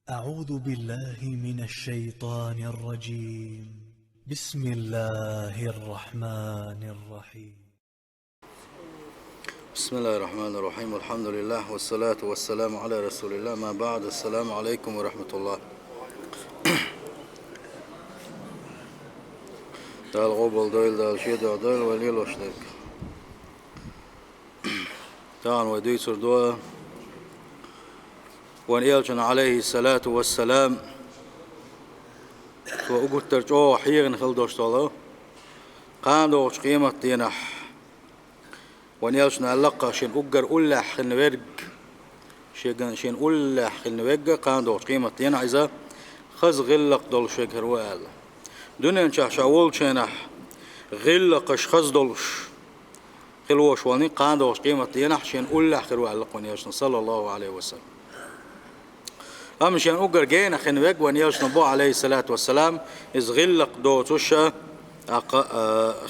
أعوذ بالله من الشيطان الرجيم. بسم الله الرحمن الرحيم. بسم الله الرحمن الرحيم، والحمد لله والصلاة والسلام على رسول الله. ما بعد، السلام عليكم ورحمة الله. دال غوبل دويل دال شيد دويل وليل وشدك تان ودي سردوا وان يلجن عليه الصلاة والسلام وأقول ترجع حيرن خلدوش طاله قاندوش قيمة دينح وان يلجن اللقى شين أجر أولح خنورج شين أولح خنورج قاندوش قيمة دينح إذا خز غلق دول شجر وقال دنيا شاول شينح غلقش خز دولش خلوش واني قاندوش قيمة دينح شين أولح خروق وان يلجن صلى الله عليه وسلم أمشي أن أجر جينا خنوج وان يلجن بو عليه الصلاة والسلام إز غلق دوتوش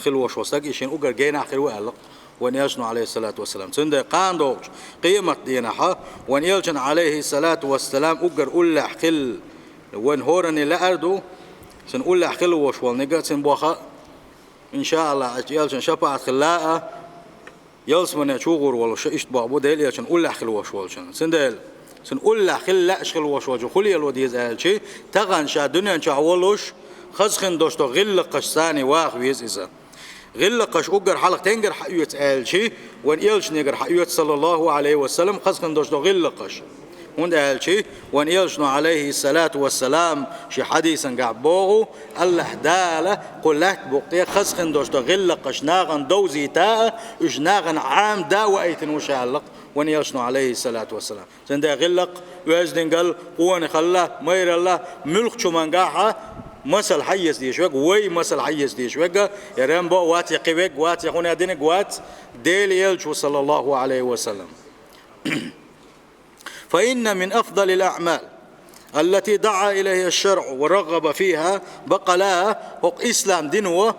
خلوش وساق يشين أجر جينا خروق وان يلجن عليه الصلاة والسلام سند قاندوش قيمة دينها وان يلجن عليه الصلاة والسلام أجر أولح خل وان هورني لا أردو سن أولح خلوش والنجا سن بوخا إن شاء الله يلجن شفاعة خلاء يلسمن يشوغر ولا شيء بعبود هيل يلجن أولح خلوش والشن سندل سن أولح خل أشخل وشواج خلي الوديز أهلشي تغن شا دنيا شا ولوش خزخن دوشتو غلقش ثاني واخ ويز إذا غلقش أجر حلق تنجر حيوت أهلشي وان يلش نجر حيوت صلى الله عليه وسلم خزخن دوشتو غلقش هون أهلشي وان يلشنو عليه الصلاة والسلام شي حديثا قعبوغو الله دالة قلت بوقتي خزخن دوشتو غلقش ناغن دوزي تاء اش ناغن عام دا وأيتن وشعلق وان يلشنو عليه الصلاة والسلام زنده غلق وازدن قال قوان خلا مير الله ملك شو منقاحة مسل حيز ديش وق وي مسل حيز ديش وق يرمبو وات يقيبك وات يخون يدينك وات ديل يلشو صلى الله عليه وسلم فإن من أفضل الأعمال التي دعا إليها الشرع ورغب فيها بقلاها هو إسلام دينه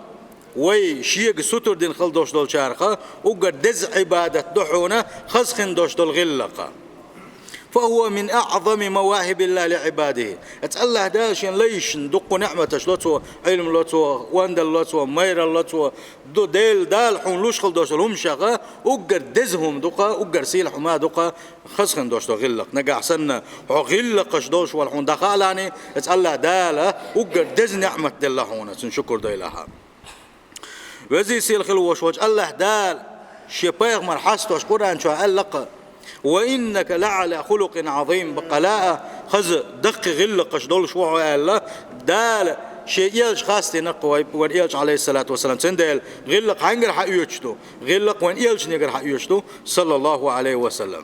وي شيء ستر دين خلدوش دول شارخة وقد دز عبادة دحونة خزخن دوش دول غلقة فهو من أعظم مواهب الله لعباده الله داشين ليش ندق نعمة لوتو علم لوتو واندل لوتو مير لوتو دو ديل دال حون لوش خلدوش لهم شغا وقد دزهم دقا وقد سيل حما دقا خزخن دوش دو غلق نقع سنة غلقش دوش والحون دخالاني الله داله وقد دز نعمة دل حونا سنشكر ديلها وزي سيل خلوش وجه الله دال شبيغ مرحستوش قرآن شو علق وإنك لعلى خلق عظيم بقلاء خز دق غلقش دول شو الله دال شيء يلج خاستي نقوى وان يلج عليه الصلاة والسلام سندل غلق هنجر حيوشتو غلق وان يلج نجر حيوشتو صلى الله عليه وسلم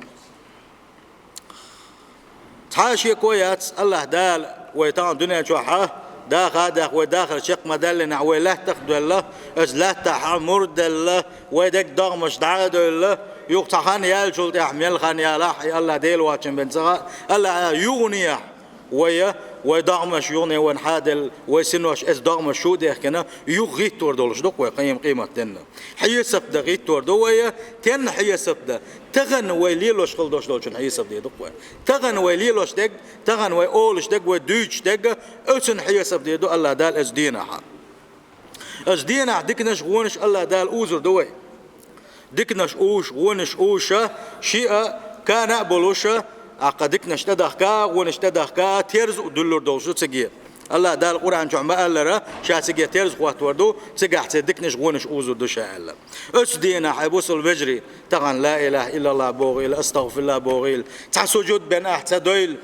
تحاشي كويات الله دال ويتان دنيا شوحة داخل شق مدلنا ولا تاخذ الله از لا تحمر الله ودك ضغمش دعاد الله يقطعان يالجول يحمل خان يلاح الله ديل واتشن بنصغا الله يغني ويضغمش يغني ونحادل ويسنوش از ضغمش شو ده كنا يغيت توردولش دوك ويقيم قيمة تنا حيسب ده غيت توردو ويا تن حيسب ده تغن ويليلوش خلدوش دولشن حيسب ده دوك تغن ويليلوش دق تغن ويقولش دق ودوش دق أسن حيسب ده دو الله دال از دينها از دينها دكنش غونش الله دال أوزر دوي دكنش أوش غونش أوشة شيء كان أبلوشة عقدك نشتدخكا ونشتدخكا تيرز ودلور دوشو تسجيه الله دال القرآن شو عم قال شاسجيه تيرز قوات وردو تسجح تصدق نشغونش أوزو دوشة الله أسدينا حيبوس الفجري طبعا لا إله إلا الله بوغيل أستغفر الله بوغيل تع سجود بين أحسا دويل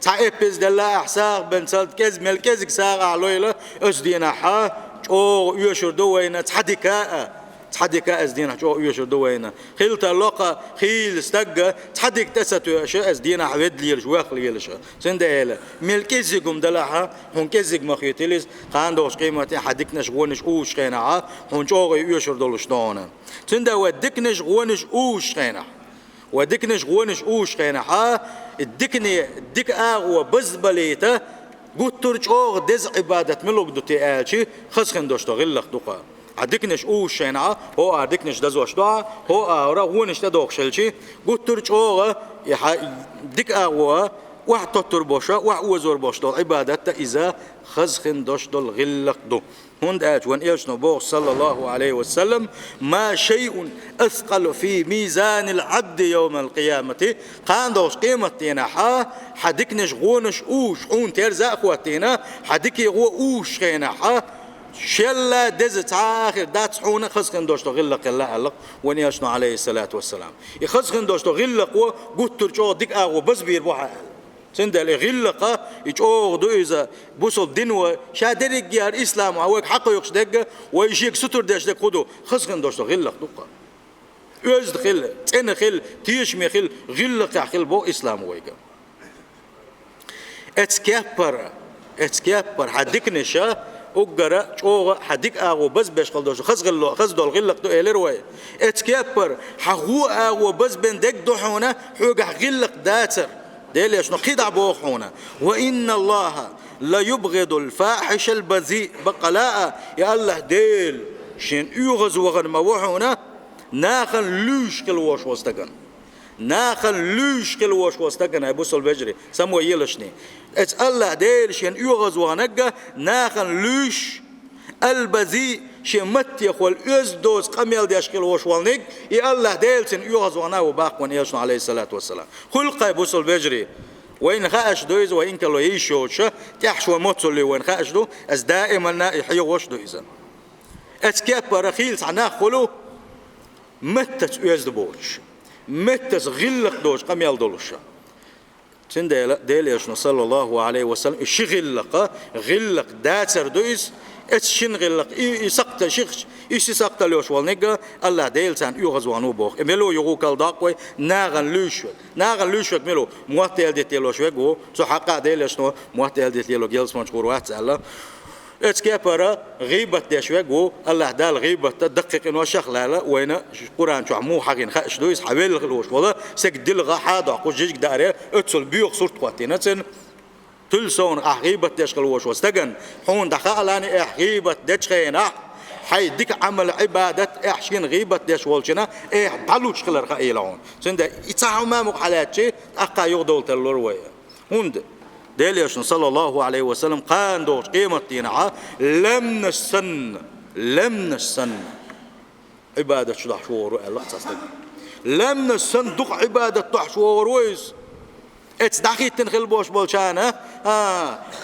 تع إبز دلا أحسا بن سالت كز ملكزك ساعة علويله أسدينا حا أو يشر دوينا تحدكاء تحديك أزدينا شو يشر دوينا خيلت اللقا خيل استجى تحديك تساتو أشياء أزدينا حبيد لي الجواق لي الشيء سنداله ملكزيكم دلها هون كزيك مخيتليس خاندوش قيمة حديك نشغونش أوش خينا هون شو يشر دولش دانا سندا ودك نشغونش أوش خينا ودك نشغونش أوش خينا الدكني الدك أغوى بزبليته قلت ترجع دز عبادة ملوك دوتي آشي خسخن دوش تغلق دقا عدكنش أوش شينعا هو عدكنش دزوش دعا هو أورا ونش تدوق شلشي قلت ترجع دك أغوى واحد تطر بوشا واحد وزور بوش دول عبادة إذا خزخن دوش دول غلق دو هند آج وان إيشنو بوغ صلى الله عليه وسلم ما شيء أثقل في ميزان العبد يوم القيامة قان دوش قيمتنا حدك نشغونش أوش حون ترزا أخواتنا حدك يغو أوش خينا شلا دزت آخر دات حونا خزخن دوش غلق الله ألق وان إيشنو عليه الصلاة والسلام يخزخن دوش غلق وقلت ترجو ديك آغو بس بير بوحا سندل غلقة يجوغ دويزا بوصل دينوا شادرك جار إسلام وهوك حق يقش دقة ويشيك ستر داش دق خدو خسخن دوش غلق دوقة يزد خل تين خل تيش مي خل غلق خل بو إسلام ويجا اتسكابر حدك نشا أجرا جوغ حدك أغو بس بيش خل دوش خس دول غلق دو إلروي اتسكابر حقو أغو بس بين دق دوحونا حوق غلق داتر ديل يشنو قيدع بوخونا وإن الله لا يبغض الفاحش البذيء بقلاء يا الله ديل شين يغز وغن موحونا ناخن لوش كل وش وستقن ناخن لوش كل وش وستقن أبو سول بجري سمو يلشني ات الله ديل شين يغز وغنقة ناخن لوش البذيء شمت يخول يزدوز قميل دي أشكال وشوالنيك يا الله ديلتن يغز وانا وباق وان يشنو عليه الصلاة والسلام خلق يبوصل بجري وين خاش دويز وين كلو يشوش تحشو موتسولي وين خاش دو از دائما يحيوش دويزا اتكاب رخيل عنا خلو متت يزدبوش متت غلق دوش قميل دولوش تن ديل يشنو صلى الله عليه وسلم الشغلق غلق داتر دويز اتشين غلق يسقط شيخ يسقط لوش والنجا الله ديل سان يغز وانو بوخ ملو يغو كال داقوي ناغن لوش ملو موتيل دي تيلوش وغو سو حقا ديل شنو موتيل دي تيلو جيلس مانش قروات الله اتسكابرا غيبة ديشوغو الله دال غيبة تدقق انو شغله وين قران شو عمو حقين خاش دويس حويل الوش والله سكدل غاحادا قوجيك داري اتسل بيوخ صورت قواتينتن تلسون أحغيبة تشغل وش واستجن حون دخلاني أحغيبة دشخينا حي ديك عمل عبادة أحشين غيبة دشولشنا بلوش خلر خيلون سند يتساهم ما مقالات شيء أقا يغدول تلوروي هند دليشن صلى الله عليه وسلم قان دوش قيمة تينعا لم نسن عبادة شدح شورو الله تصدق لم نسن دق عبادة تحشور ويس اتس دقيق تنخل بوش بولشانه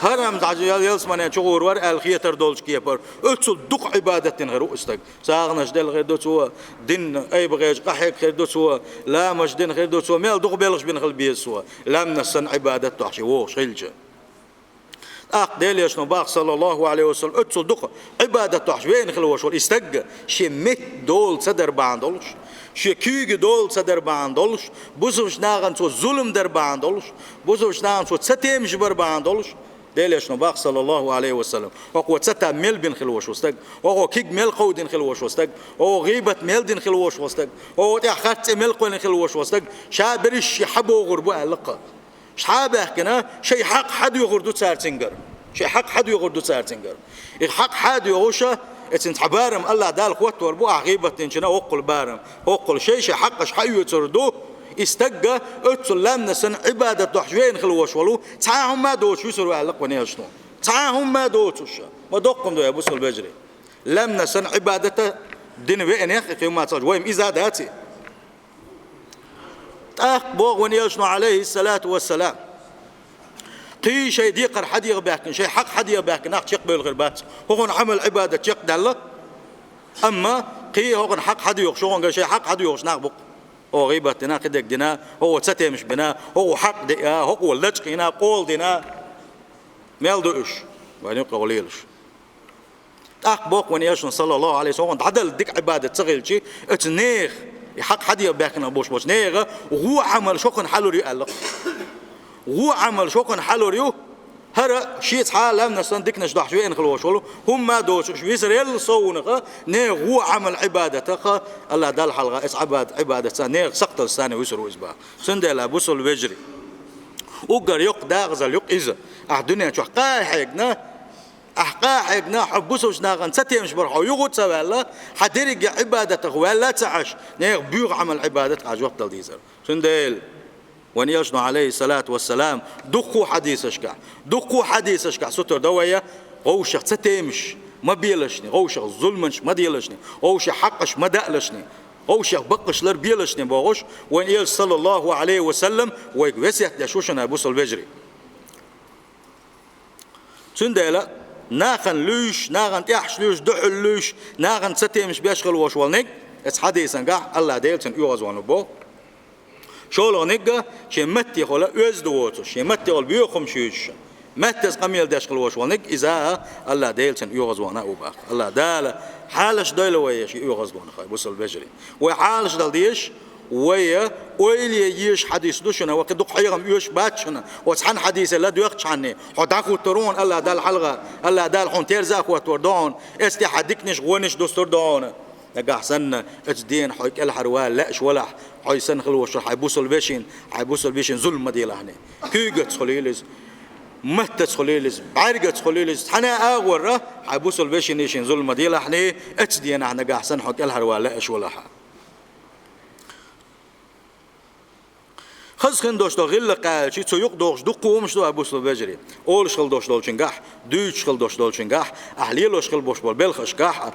هرم دعجيال يلسمانه شغور ور الخيتر دولش كيبر اتسل دق عبادة تنغرو استك ساغنش دل غير دوتسو دين اي بغيج قحيك خير دوتسو لا مش دين خير دوتسو ميل دق بيلغش بنخل بيسو لم نسن عبادة تحشي وو شيلجه ديل يشنو باق صلى الله عليه وسلم اتسل دق عبادة تحشي وين خلوش استق شي مت دول صدر باندولش شكيج دول صدر باندولش بوزوش ناغن تو ظلم در باندولش بوزوش ناغن تو ستيم جبر باندولش ديلش نباق صلى الله عليه وسلم وقوة ستا ميل بن خلوش وستق وقوة كيك ميل قودين خلوش وستق وقوة غيبة ميل دين خلوش وستق وقوة تأخرت ميل قوين خلوش وستق شابرش يحبو غربو ألقى شحابه كنا شيء حق حد يغردو تسارتنجر شيء حق حد يغردو تسارتنجر حق حد يغوشه اتنت حبارم الله دال قوت وربو عغيبة تنشنا وقل بارم وقل شيء حقش حيو تردو استجا اتسل لم نسن عبادة دحجوين خلوش ولو تعاهم ما دوش يسروا علق ونيشنو تعاهم ما دوتش ما دوقكم دو يا ابو سول بجري لم نسن عبادة دين وين يا اخي ما تصج ويم اذا داتي بوغ ونيشنو عليه الصلاة والسلام قي شيء ديقر حد يغباكن شيء حق حد يغباكن ناق يقبل الغربات هو عمل عبادة يقدر أما قي هو حق حد يغشون شيء حق حد يغش ناق بق هو غيبة دنا قدك دنا هو ستة مش بنا هو حق دنا هو اللجق هنا قول دنا مال دوش وين قوليلش بوق ونيشن صلى الله عليه وسلم عدل ديك عبادة صغير شيء اتنيخ حق حد يغباكن بوش نيغ وهو عمل شكن حلو يقلق هو عمل شوكن حلوريو هرا شيء حال لم نستندك نشدح شوي نخلوش ولو هم ما دوش شوي سريل صونقة نه هو عمل عبادته الله دال حلقة اس عبادة نه سقط الثاني ويسرو إسباع سندلا بوصل وجري وقر يق داغزل يق إذا الدنيا شو حقا حبوسوش ناغن ستيمش برحو يغوت سوالا حدرج عبادته ولا تعش نه بيغ عمل عبادة عجوق دل ديزر سندل وان يجنو عليه الصلاة والسلام دقوا حديثش كع ستر دوية غوشة ستيمش ما بيلشني غوشة ظلمش ما ديلشني غوشة حقش ما دقلشني غوشة بقش لر بيلشني بغوش وان يل صلى الله عليه وسلم ويقوسيح دشوشنا أبو البجري سندلا ناخن لوش ناخن تيحش لوش دحل لوش ناخن ستيمش بيشغل وشوالنك اس حديثا قاع الله ديلتن يوغزوانو بو شولو نيجا شي متي خولا ازدووتو شي متي غول بيوخم شيش متس قميل داشقل وشوالنك اذا الله ديلتن يوغزوانا وباخ الله دال حالش دايلو ويا شي يوغزوانا خاي بوصل بجري وحالش دال ديش ويا ويلي يش حديث دوشنا وقد حيغم يش باتشنا وصحن حديث لا دوخش عني حداكو ترون الله دال حلقه الله دال حون تيرزاك وتوردون استي حدكنش غونش دوستور دون نجا حسن اتدين حيك الحروال لاش ولا حيسن خلوش حيبوسوا البيشين ظلم ديال هنا كيغت خليلز متت خليلز عرقت خليلز حنا اغور حيبوسوا البيشين يشين ظلم ديال هنا اتدين نجا حسن حيك الحروال لاش ولا خزخن دوش دو غير قال شي تسوق دوش دو قومش دو ابوس البجري اول شغل دوش دولشنجاح دوش شغل دوش دولشنجاح احليلو شغل بوش بول بالخشكاح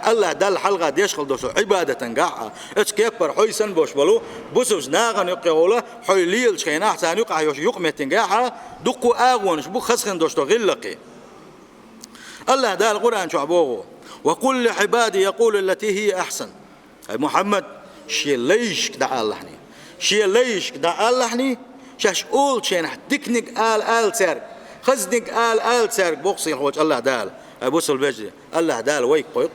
الله دل حلقه ديش شغل دوش عباده تنجاح اتكبر حيسن بوش بلو بوسوس ناغن يقوله حيليل شيناح ثاني يقع يقمه تنجاح دقو اغونش بو خزخن دوش دو غير الله دال القران شعبوه وقل لعبادي يقول التي هي احسن محمد شي ليش دع الله شيء ليش كدا الله حني شاش أول شيء دكنك آل سرق خزنك آل سرق بوقسي الحوج الله دال أبوس البجري الله دال ويك قيق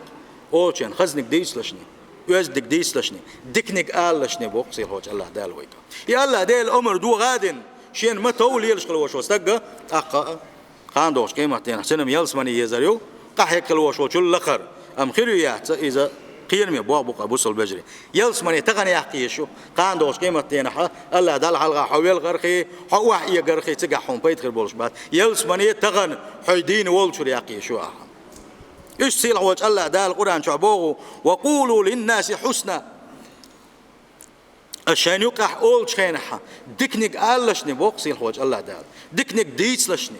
أول شيء خزنك ديس لشني يوزدك ديس لشني دكنك آل لشني بوقسي الحوج الله دال ويك يا الله دال أمر دو غادن شيء ما تول يلشقل وش وستجا أقا خاندوش كيمتين حسنم يلسمني يزريو قحيك الوش وشل لخر أم خير يا إذا قيرمي بوق أبوس البجري يلسمني تغني يحكيشو قاندوش قيمتين الله دال حلقة حويل غرخي حوح إيه غرخي تجا حوم بيت خير بولش بعد يلسمني تغن حيدين والشر يحكيشو إيش سيل وجه الله دال القرآن شعبوه وقولوا للناس حسنا عشان يقح أول شينها دكنك آلشني بوق سيل وجه الله دال دكنك ديس لشني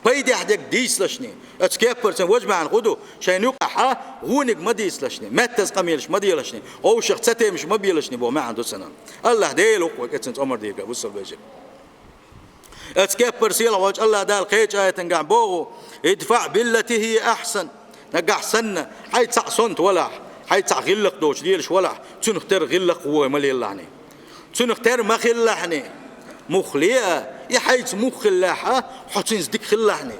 بيدي أحدك ديس لشني أتكبر وجمع عن غدو شان يقح غونك ما ديس لشني ما تزقميلش ما ديلشني أو شخص تمش ما بيلشني بو ما عنده سنة الله ديلو وكتنت عمر ديك بوص البجر أتكبر سيل وجه الله دال خيج آية تنقع بوغو ادفع بالتي هي أحسن نقع سنة حي تعصنت ولا حي تعغلق دوش ديلش ولا تنختار غلق هو ملي اللعني تنختار ما خلحني مخلية يحيت مخلحة حتين زدك خلحني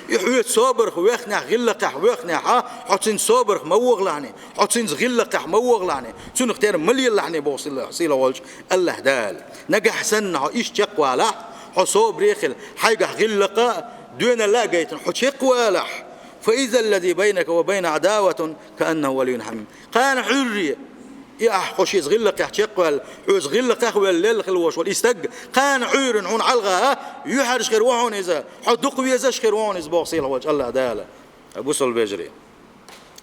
يحويت صابر ويخنع غلق ويخنع حتين صابر موغلعني حتين غلق موغلعني تنختار ملي اللعني بوصل سيلا والج الله دال نقع سنة إيش تقوى له حصوب ريخل حيقع غلق دون لا جيت حتشق والح فإذا الذي بينك وبين عداوة كأنه ولي حميم كان حرية يا حشيز غلق يحتقل عوز غلق يخوي الليل خلوش والاستق كان عير عون علغة يحرش غير وعون إذا حدق ويزش غير وعون إذا بوصيل وجه الله داله أبو البجري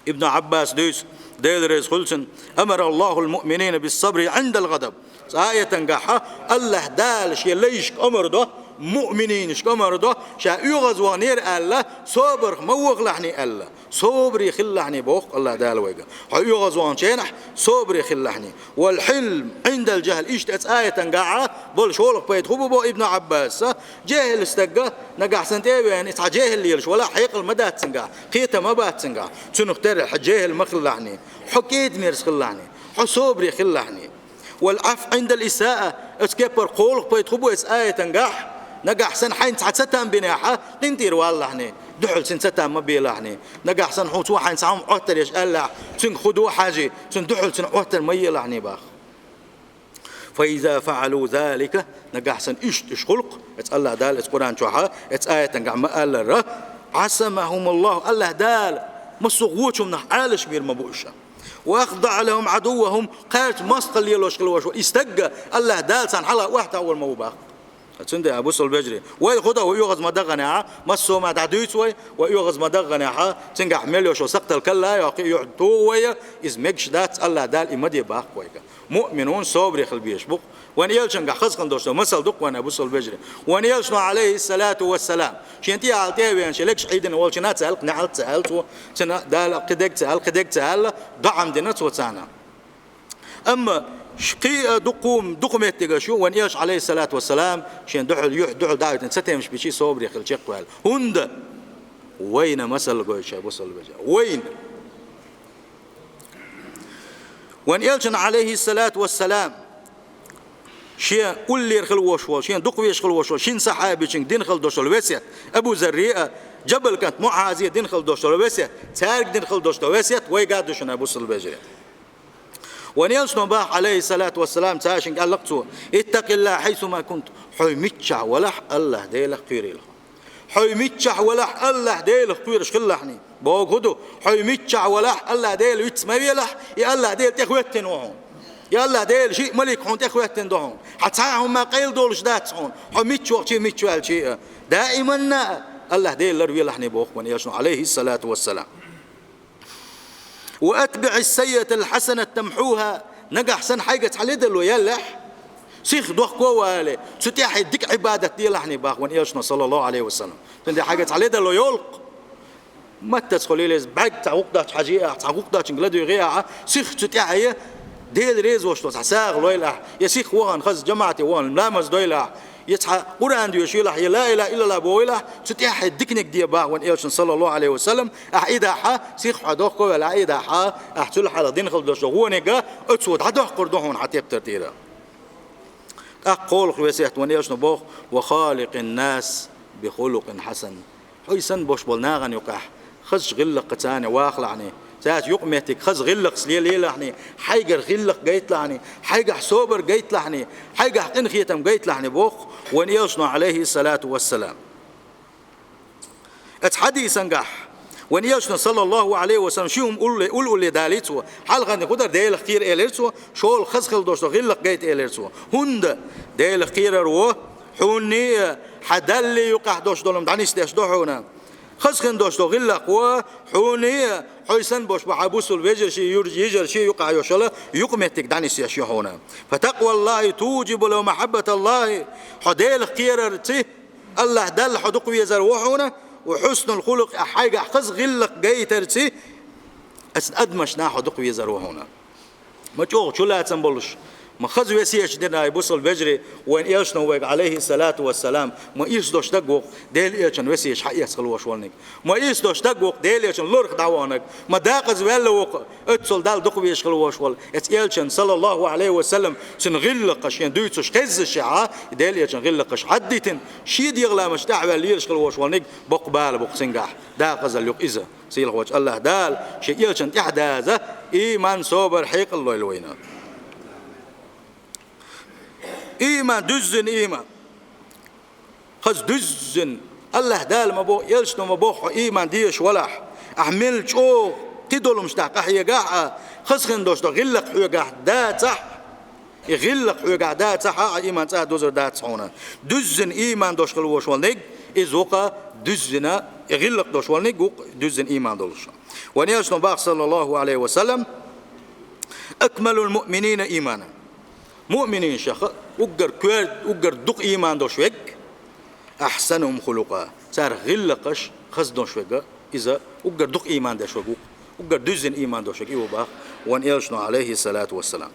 ابن عباس دوس ديل ريز خلصن أمر الله المؤمنين بالصبر عند الغضب آية تنجحها الله دال شيء ليش أمر ده مؤمنين شكمر ده شا يغز ونير الله صبر موغ لحني الله صبر يخلحني بوق الله دال ويجا يغز وانشينح صبر يخلحني والحلم عند الجهل إيش آية تنجعها بول شولق بيت خبو بو ابن عباس جاهل استجا نجح سنتين يعني جاهل ليش ولا حيق المدى تنجع قيته ما بات تنجع شنو اختار جاهل ما خلحني حكيت ميرس خلحني صبر يخلحني والعف عند الإساءة اسكبر قولق بيت خبو آية تنجح نجح سن حين ستان بناحة تنتير والله هني دحل سن ستان ما بيلا هني نجح سن حوت واحد سام عتر يش الله سن خدوا حاجة سن دحل سن عتر ما يلا هني باخ فإذا فعلوا ذلك نجح سن إيش خلق الله دال القرآن شوها آية تنجح ما قال الر عصمهم الله دال مصغوتهم نحالش بير مبوشة وأخضع لهم عدوهم قالت مسقل يلوش خلوش استجى الله دال سن حلا واحد أول ما باخ تند أبو سول بجري ويخذها ويغز مدغنا مسو ما تعديت ويغز مدغنا تنجح مليو شو سقط الكلا يعطوه إز مكش دات الله دال إمدي باق ويك مؤمنون صبر خلبيش بق وان يلشن خزقن دوشتو مثل دق وانا أبو سول بجري وان يلشن عليه الصلاة والسلام شنتي على وين شلكش عيدنا والشنا تسألك نعل تسألت شنا دال قدك تسأل ضعم دينت وتانا أما شقي دقوم يتجشوا وان يلش عليه الصلاة والسلام شين دعل دعوة نستهم مش بشي صبر يخل شق وهل هند وين مثل قويش أبو سول بجري وين وان يلشن عليه الصلاة والسلام شيء قل لي رخل وشوال شيء دقوي يشخل وشوال شين صحابي شين دين خل دوشل وسيت أبو زرية جبل كانت معازية دين خل دوشل وسيت تارك دين خل دوشل وسيت ويقعد دوشنا أبو سول بجري وان يلشن باح عليه الصلاة والسلام تاشين قال لقتو اتق الله حيثما كنت حي متشع ولح الله ديلك قيري له حي متشع ولح الله ديلك قير شخلحني بوجهده حي متشع ولح الله ديل يتسمى لح يا الله ديل تخوتن وهم يا الله ديل شيء ملك هون تخوتن دهم حتىهم ما قيل دولش دات هون حي متشو شيء متشوال شيء دائما الله ديل لروي لحني بوخ وان يلشن عليه الصلاة والسلام وأتبع السيئة الحسنة تمحوها نجح سن حاجة عليه دلو يلح سيخ دوخ كوالي ستيح يديك عبادة دي لحني باخ وان يلشنا صلى الله عليه وسلم تندي حاجة عليه دلو يلق ما تدخلي ليز بعد تعوق دات حاجة تعوق دات انجلادو يغيها سيخ ستيح هي ديل ريز وشتوس عساغ لو يلح يسيخ وان خز جماعتي وان لامز دو يلح يتحى قرآن ديو شيلح لا إله إلا الله بويلح ستيح الدكنك دي باع وان إيش صلى الله عليه وسلم أحيدا حا سيخ حدوق ولا أحيدا حا أحتل حلا دين خل دوشو هو نجا أتسود حدوق قردوهن حتى يبترتيرا أقول خويسيت وان إيش نبوخ وخالق الناس بخلق حسن حيسن بوش بلناغن يقح خش غلق قتاني واخلعني ساعات يقمتك خز غلق سليل لحني حيجر غلق جيت لحني حيجح صوبر جيت لحني حيجح قنخيتم جيت لحني بوخ وان يلشنا عليه الصلاة والسلام اتحدي سنجح وان يلشنا صلى الله عليه وسلم شيهم قول لي داليتو حلقة نقدر ديل خير إليرتو شو الخز خل دوشتو غلق جيت إليرتو هند ديل خير رو حوني حدلي يقح دوش دولم دعنيس ديش دوحونا خزخن دوشتو غلق وحوني حيسن بوش بعبوس الوجر شيء يجر شيء يقع يشلا يقمتك دعني سياشي هنا فتقوى الله توجب له محبة الله حديل قيررتي الله دل حدق يزر وحونا وحسن الخلق حاجة خز غلق جيترتي أدمشنا حدق يزر وحونا ما تشوف شو لا تنبلش ما خذ وسيش دنا يبص البجري وين إيش نوّق عليه الصلاة والسلام ما إيش دوش تجوق ديل إيش وسيش حقيقة خلوش والنك ما إيش دوش تجوق ديل إيش لورك دعوانك ما داقز ولا وق اتصل دال دق بيش خلوش وال إيش صلى الله عليه وسلم سنغلقش يندويتش كز الشعاع ديل إيش نغلقش حديتن شيد يغلى مش دعوة ليش خلوش والنك بقبال بقسنجح داقز اللي إذا سيل وجه الله دال شيء إيش إحداثه إيمان صبر حيق الله الوينا إيمان دزن إيمان خز دزن الله دال ما بو يلشنو ما بو إيمان ديش ولح أحمل شو تدول مشتاق حيا قاع خز خندوش تو غلق حيا قاع دات صح يغلق حيا قاع دات صح إيمان صح دوزر دات صونا دزن إيمان دوش خلوش والنج إزوقا دزنا يغلق دوش والنج دزن إيمان دولش ونيلشنو باق صلى الله عليه وسلم أكمل المؤمنين إيمانا مؤمنين شخ أجر كوير أجر دق إيمان دوشوك أحسنهم خلقا صار غلقش خز دوشوك إذا أجر دق إيمان دوشوك أجر دزن إيمان دوشوك إيوه باخ وان إلشنا عليه الصلاة والسلام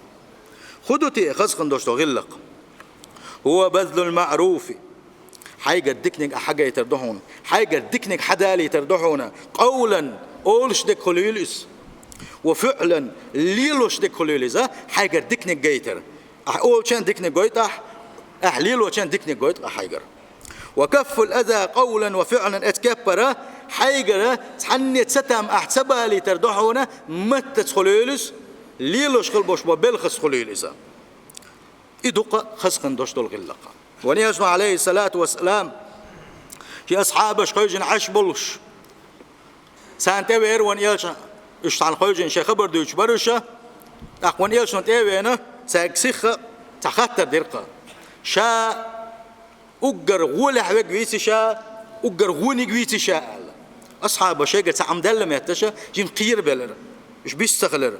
خدوتي خز خندوشتو غلق هو بذل المعروف حاجة دكنك حاجة يتردحون حاجة دكنك حدالي يتردحون قولا أولش دك خليلس وفعلا ليلوش دك خليلس حاجة دكنك جيتر أول شان دكني قويت أحليل وشان دكني قويت حيجر وكف الأذى قولا وفعلا أتكبر حيجر تحني تستم أحسبها لي تردحونا مت تخليلس ليلوش خلبوش ببلخس خليلسا إدق خسخن دوش دول غلقة ونيسمع عليه الصلاة والسلام في أصحابش خيجن عشبلش سانتوير ونيلش اشتعل خيجن شخبر دوش برشة أخوان يلش نتوينا ساكسخ تخطر درقة شا أجر غول حوج ويتشا أجر غوني ويتشا أصحاب شيء قد عمدل ما يتشا جيم قير بلر إيش بيستغلر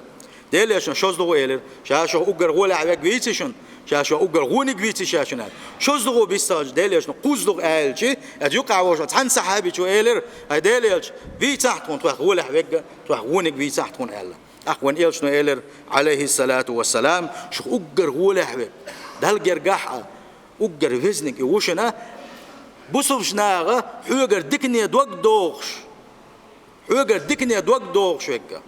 ده ليش شوز دو إيلر شاشة أجر غول حوج ويتشون شاشة أجر غوني ويتشا شنال شوز دو بيستغل ده ليش نقوز دو ألشي أديوك عوش تحن صحابي شو إيلر هذا ليش بيتحتون توه غول حوج توه غوني بيتحتون ألا أخوان إيلش نو عليه الصلاة والسلام شو أجر غول حوج ده الجرجحة أجر فيزنك يوشنا بوسوش ناغا حوجر دكني دوق دوغش حوجر دكني دوق دوغش ويجا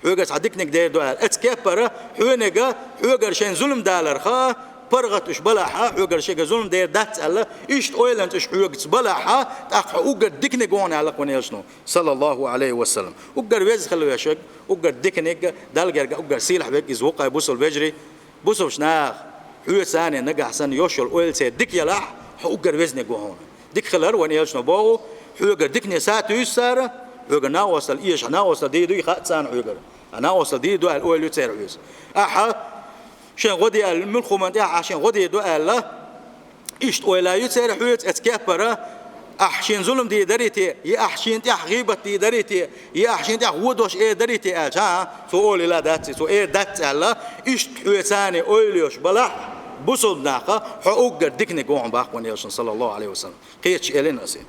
حوجر صدقني كده دوال اتكبر حونجا حوجر شين ظلم دالر خا برغت اش بلاحه حوجر شي ظلم دير دات الله ايش اويلنت اش حوجر بلاحه تاخ اوجر دكني جون على قوني شنو صلى الله عليه وسلم اوجر ويز خلو يا شيخ اوجر دكني دالجر اوجر سيلح بيك زوقا بوسل بجري بوسوش ناغ حوجر ثاني نجح سن يوشل اويل سي دك يلاح اوجر وزني جون ديك خلر وان يلش نباو حوجر ديكني ساعة يسار حوجر ناوصل إيش ناوصل دي دوي خات سان حوجر ناوصل دي دو الأول يتسير عيوز أحا شين غدي الملخو من ده عشان غدي دو الله إيش ولا يتسير حوجر أتكبر أحشين ظلم دي دريتي يا أحشين تح غيبة دي دريتي يا أحشين تح ودوش إيه دريتي أجا سؤال لا دات سؤال دات الله إيش حوجر ثاني أوليوش بلا بوصل ناقة حقوق دكني قوم باق ونيشن صلى الله عليه وسلم قيتش إلين أسي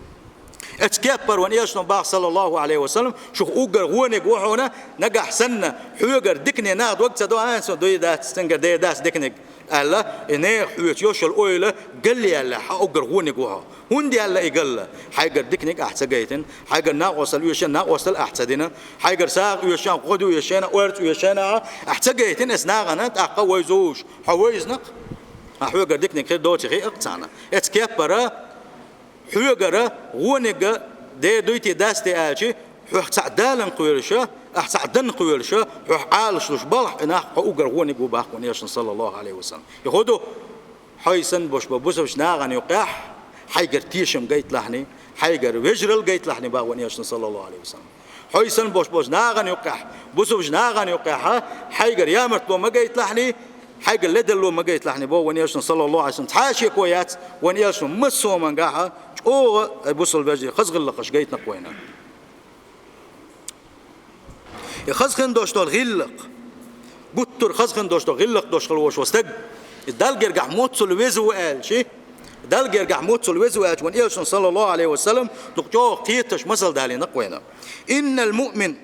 اتكبر ونيشن باق صلى الله عليه وسلم شو حقوق غوني قوحونا نجح سنة حقوق دكني ناقد وقت دو أنسو دوي دات ستنجر دي داس دكني الله إنه حوت يوشل أويله قال لي الله حقوق غوني قوها هندي الله يقول حيقر دكني أحتجيتن حيقر ناقوصل يوشن ناقوصل أحتدنا حيقر ساق يوشن قدو يوشن أورت يوشن أحتجيتن إسناغنا تأقوى زوج حويزنق حوجر ديكني كده دوتي غير أقطعنا اتكبر حوجر غونج ده دوتي داستي أجي حوح تعدالن قويرشة أحتعدن قويرشة حوح عالش لش بالح إنه حوجر غونج وباق ونيشن صلى الله عليه وسلم يهودو حيسن بوش ببوسوش ناغن يقح حيجر تيشم جيت لحني حيجر وجرل جيت لحني باق ونيشن صلى الله عليه وسلم حيسن بوش ناغن يقح بوسوش ناغن يقح حيجر يامرت لو ما جيت لحني حاجة اللي دلوا ما جيت لحني بو ونيشن صلى الله عليه وسلم تحاشي كويات ونيشن مسوا من قاعها أو بوصل بجي خزق اللقش جيت نقوينا خزقن دوشتول غلق قطر خزقن دوشتول غلق دوشتول وش وستج الدلجر جح موتسل ويزو قال شيء الدلجر جح موتسل ويزو قال ونيشن صلى الله عليه وسلم تقجو قيتش مثل دالي نقوينا إن المؤمن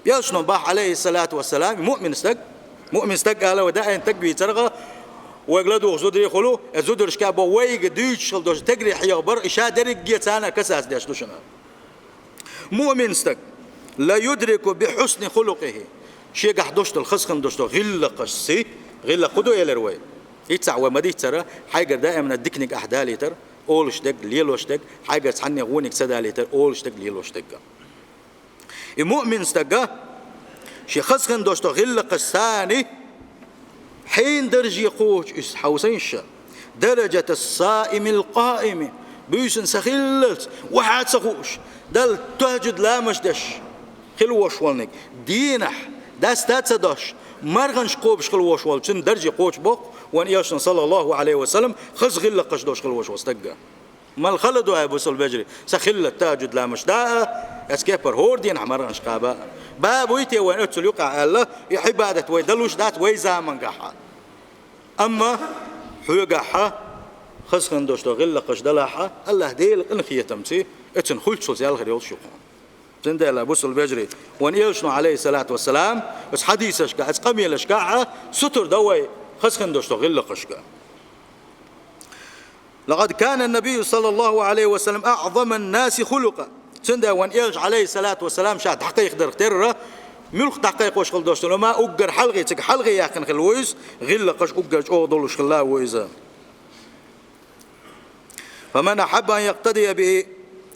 يشنو باح عليه الصلاة والسلام مؤمن استج مؤمن استقال وداء تقوي ترغى ويقلدوا زودري خلو زودر شكابو ويق ديش خل دوش تجري حيابر إشادر جيتانا كساس داش دوشنا مؤمن استق لا يدرك بحسن خلقه شيء قحدوش الخسخن دوش غل قصي غل قدو إلى روي يتسع ومدي ترى حاجة دائما الدكنك أحدالي تر أولش دق ليلوش دق حاجة تحني غونك سدالي تر أولش دق ليلوش دق المؤمن استق شي خسخن دوشتو غلق الثاني حين درجي قوش إس حوسينش درجة الصائم القائم بيسن سخلت وحاد سخوش دل تهجد لا مشدش خلوش والنك دينح داس تاتسدش مرغنش قوبش خلوش وال سن درجي قوش بوق وان ياشن صلى الله عليه وسلم خز غلقش دوش خلوش واستقى مال خلدو أبو سل بجري سخلت تاجد لا مشداء اسكيبر هوردين عمرنش قابا باب ويتي وين اتسل يقع الله يحب هذا ويدلوش ذات ويزامن قحا اما حوقحا خسخن دوشتو غلقش دلاحا الله ديل انخيه تمسي اتن خلصو زي الخير يول شوقون زندل ابو سل بجري وان يشنو عليه الصلاه والسلام بس حديثش قاعد قميلش قاعه ستر دوي خسخن دوشتو غلقش قا لقد كان النبي صلى الله عليه وسلم اعظم الناس خلقا سندا وان يرج عليه الصلاة والسلام شاد حقيق درختر ملك دقيق وش خل دوشتو ما أجر حلقي تك حلقي ياكن خلويز غير قش أجر أوضل خلا ويزا فمن أحب أن يقتدي به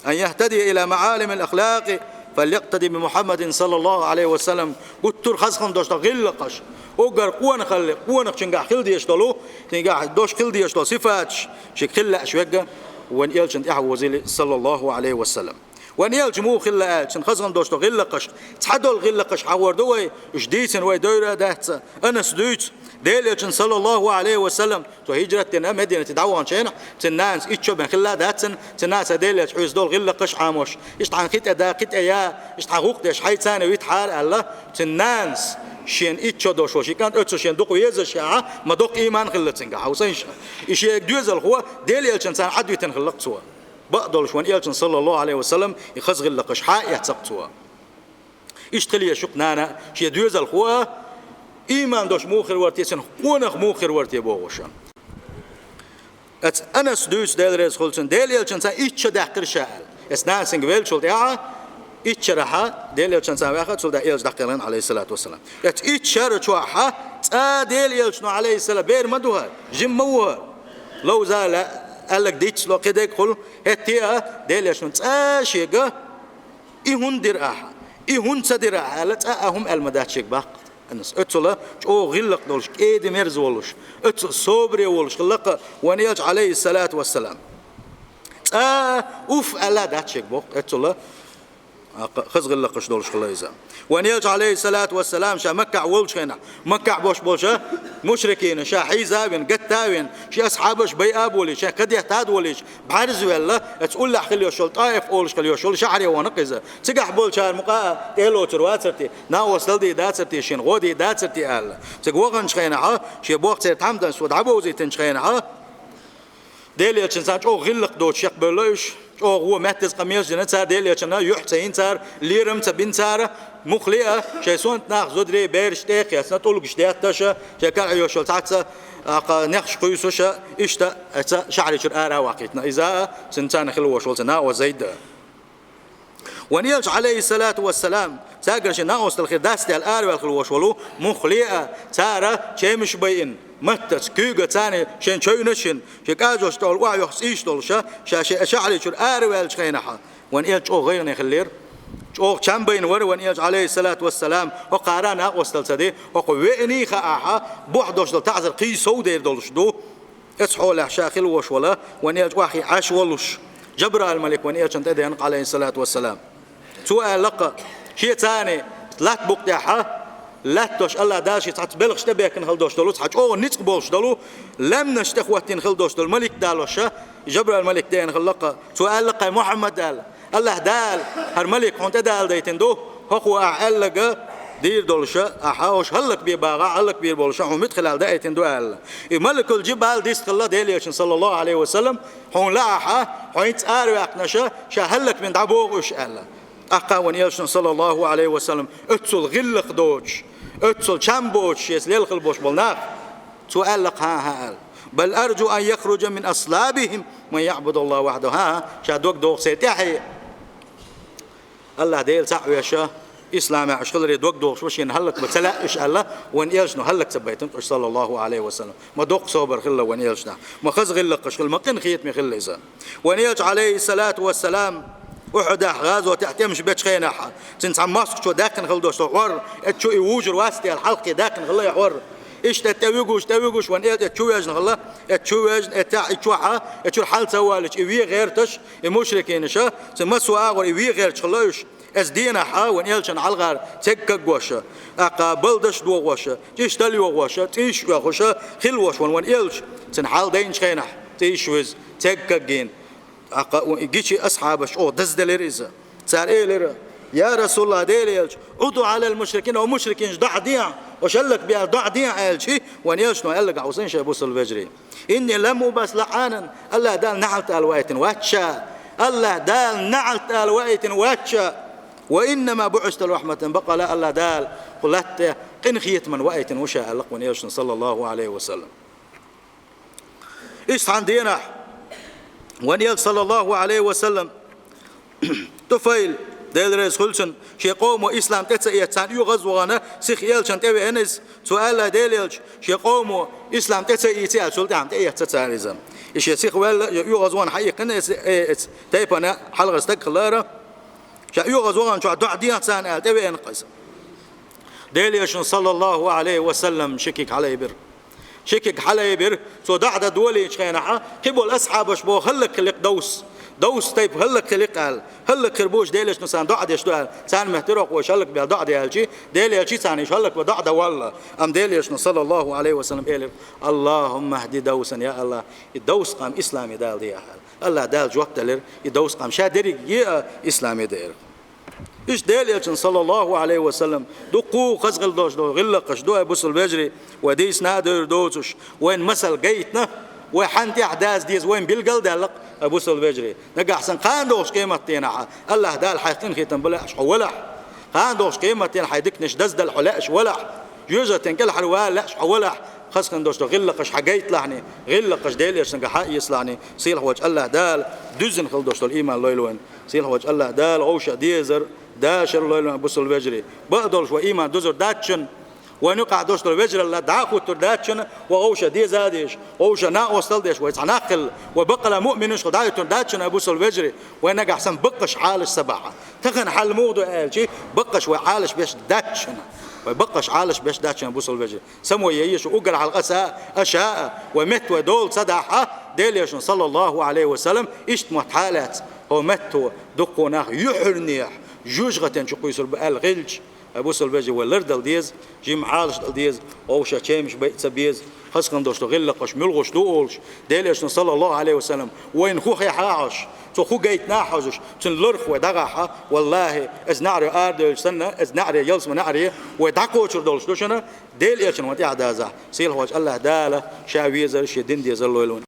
أن يهتدي إلى معالم الأخلاق فليقتدي بمحمد صلى الله عليه وسلم قطر خزخن دوشتو غير قش أجر قوان خل قوان شنقع خل ديشتلو شنقع دوش خل ديشتلو صفاتش شكل أشوجة وان يلجن إحوزي صلى الله عليه وسلم وان يلجمو خلا شن خزغن دوشتو غلقش تحدو الغلقش حور دوي جديتن وي دويرة دهت أنا سدوت ديل صلى الله عليه وسلم تو هجرة تنا مدينة دعوان شينا تناس إتشو بن خلا داتن تناس ديل حوز دول غلا قش عاموش إشتعن خيت أدا خيت أيا إشتعن غوق دش حي ثاني ويتحار الله تناس شين إتشو دوش وشي كانت أتشو شين دوق ويزا شاعة ما دوق إيمان خلا تنجا حوسين إشي دوزل هو ديل إنسان عدوي تنخلق سوا بقدرش وان إلشن صلى الله عليه وسلم يخز غلا قش حاء يحتسق سوا إشتلي شق نانا شي دوزل هو إيمان دوش موخر ورتي سن ونخ موخر ورتي بوغوشان أت أنس دوس ديل ريز خلصن ديل يلشن سان إيش داخل شاعل إسنان سنجبل شلت إيش رحا ديل يلشن سان واحد شلت إيش داخلين عليه الصلاة والسلام أت إيش رجوعها ديل يلشن عليه السلام بير مدوها جموها لو زال قال لك ديتش لو كده يقول هتيا ديل يلشن شيء إيهون درعها إيهون صدرها لتأهم المداتشك باق الناس اتلا او غلق دولش ايدي مرز ولش ات صبري ولش خلق ونيج عليه الصلاه والسلام اوف الا داتشك بوق اتلا خز غلقش دولش خلايزا ونيج عليه الصلاه والسلام شا مكع ولش هنا مكع بوش بوشا مشركين شا حيزا بن قتاوين شي اصحابش بياب ولي شا قد يحتاد وليش بعرز ولا تقول له خليه شول طايف اولش خليه شول شعري ونقزه تقح بول شار مقا تيلو ترواترتي نا وصلدي داترتي شين غودي داترتي قال تقوغن شخينها شي بوقت تحمدن سود عبوزي تنشخينها ديلي تشنسان او غلق دوش يقبلوش او هو مهتز قميص جنتها ديلي تشنا يحتين صار ليرم تبين صار مخليه شيسون ناخ زدري بيرش تيق يسنا طولقش دياتشا شكال عيوشول تعتسا نخش قيسوشا اشتا شعري شرقارا واقيتنا إذا سنتان خلوة شولتنا وزيد ونيلش عليه الصلاة والسلام ساقرش ناقص الخير داستي الآر والخلوة شولو مخليه سارة شيمش بيين متس كيغا تاني شين شوينشن شكاجوش تول وايوخس ايشتول شعري شرقارا والشخينها ونيلش او غير نخلير أو كم بين ونيج عليه الصلاة والسلام وقارانا وصل سدي وقويني خاها بوحدوش دل تعذر قي سودير دلش دو اسحول شاخل وش ولا ونيج واحي عاش ولش جبر الملك ونيج أنت دين عليه الصلاة والسلام سؤال لقى شيء ثاني لا تبقتها لا توش الله داشي تعتبلغ شتبيك نخل دوش دلو تحج أو نتقبلش دلو لم نشتخوتين خل دوش دل الملك دالوشة جبر الملك دين خلقة سؤال لقى محمد دال الله دال هالملك هون تدال ديتن دو هو أعلق دير دولشة أحاوش هلك بيباغا هلك بير بولشة هم مدخل على ديتن دو أعلق ملك الجبال ديست الله ديليش صلى الله عليه وسلم هون لاحا هون تارو أقنشة شهلك من دعبوغش أعلق أقا ونيلش صلى الله عليه وسلم اتسل غلق دوش اتسل شامبوش يسليل خلبوش بالناق تؤلق ها بل أرجو أن يخرج من أصلابهم من يعبد الله وحده ها شادوك دوق سيتحي الله ديل سعوي شا إسلام عشقل دوق دوق شوشين هلك بتلا إيش الله وين يلشنو هلك سبيتن صلى الله عليه وسلم ما دوق صوبر خلا وين يلشنا ما خز غلق شغل ما قن خيت مخل إذا وين يلش عليه الصلاة والسلام وحده غازو تحتمش بيت خينها تنسى ماسك شو داكن خل دوش ور تشو يوجر واسطي الحلقة داكن خلا يحور إيش تتويجوش وان إيه تشويج نغلا تشويج تشوحة تشو حال سوالش إيه غير تش المشركين شا ثم سواء وإيه غير شخلاش أزدينا حا وان إلشان علغار تكك وشة أقابلدش دو وشة تشتلي وشة تيش وشة خل وش وان إلش تنحال دين شخينه تيشوز تكك جين جيشي أصحابش أو دزدلير إذا صار إيه ليرة يا رسول الله ديليلش ادعوا على المشركين او مشركين ضع ديع وشلك بها ضع ديع قال شيء ونيلش قال لك عاوزين شي ابوس الفجري اني لم بس لعانا الله دال نعلت الوايت واتشا الله دال نعلت الوايت واتشا وانما بعثت رحمه بقى لا الله دال قلت قن خيت من وايت وشاء لك ونيلش صلى الله عليه وسلم ايش عندنا ونيل صلى الله عليه وسلم طفيل ديل رئيس خلشن شي قوم إسلام تتسئية تان يغز وغانا سيخ يلشن تبي أنس سؤال ديليلش شي قوم إسلام تتسئية تيال سلطان تأيه تتساريزم إيش يسيخ ولا يغز وغان حقيقة تيبنا حلقة استقلارة شي يغز وغان شو دع ديان تان تبي أنقز ديليلش صلى الله عليه وسلم شكك عليه بر شكك عليه بر سو دعد دولي شخينها كبول أصحابش بو خلك لك دوس دوس طيب هلك خلق قال هلك خربوش ديلش نسان ضعد يشتغل سان مهترق وشلك بضعد يالشي ديل يالشي سان يشلك بضعد والله ام ديلش صلى الله عليه وسلم قال اللهم اهدي دوسا يا الله الدوس قام اسلامي دال دي الله دال جوقت لر الدوس قام شادري يا اسلامي دير إيش ديل صلى الله عليه وسلم دقو خزغل دوش دو غلقش دو أبوس البجري وديس نادر دوتش وين مسل جيتنا وحنتي أحداث ديز وين بيلقل دلق أبوس البجري نجا أحسن قان دوش قيمة تينا الله دال حيقين ختم بلاش حولح قان دوش قيمة تينا حيدكنش دز دل حلاش ولح يوجد تنكل حلوال لاش حولح خاصة دوش غلقش حجيت لعني غلقش ديلش نجا حق يصلعني صيل وجه الله دال دزن خل دوش الإيمان لويلون صيل وجه الله دال عوش ديزر داشر لويلون أبوس البجري بقدرش وإيمان دزر داتشن ونقع دوش البجر الله دعاكو ترداتشن وعوش ديزاديش وعوش ناق وصلديش ويتعناقل وبقى مؤمنش ودايو ترداتشن أبوس البجري ونجا حسن بقش حالش سبعة تخن حل موضوع قال بقش وحالش بيش داتشن وبقش عالش بيش داتشن أبوس البجري سمو يعيش وأجر على القساء أشاء ومت ودول صدحة ديليش صلى الله عليه وسلم إشت محالات ومت دقوناه يحرنيح جوجغتين شو يصير بقال غلج أبوس البجري والردل ديز جيم عالش ديز أو شاشيمش بيت سبيز خاصة دوش تغلقش ملغش دولش ديليش صلى الله عليه وسلم وين خوخ يحاعش تو خو جيت ناحوش تن لرخ ودغحة والله از نعري آردل سنة از نعري يلس من نعري ودعكو تردولش دوشنا ديل إيشن وتي عدازة سيل هوش الله دالة شاويزر شدين ديزر لولون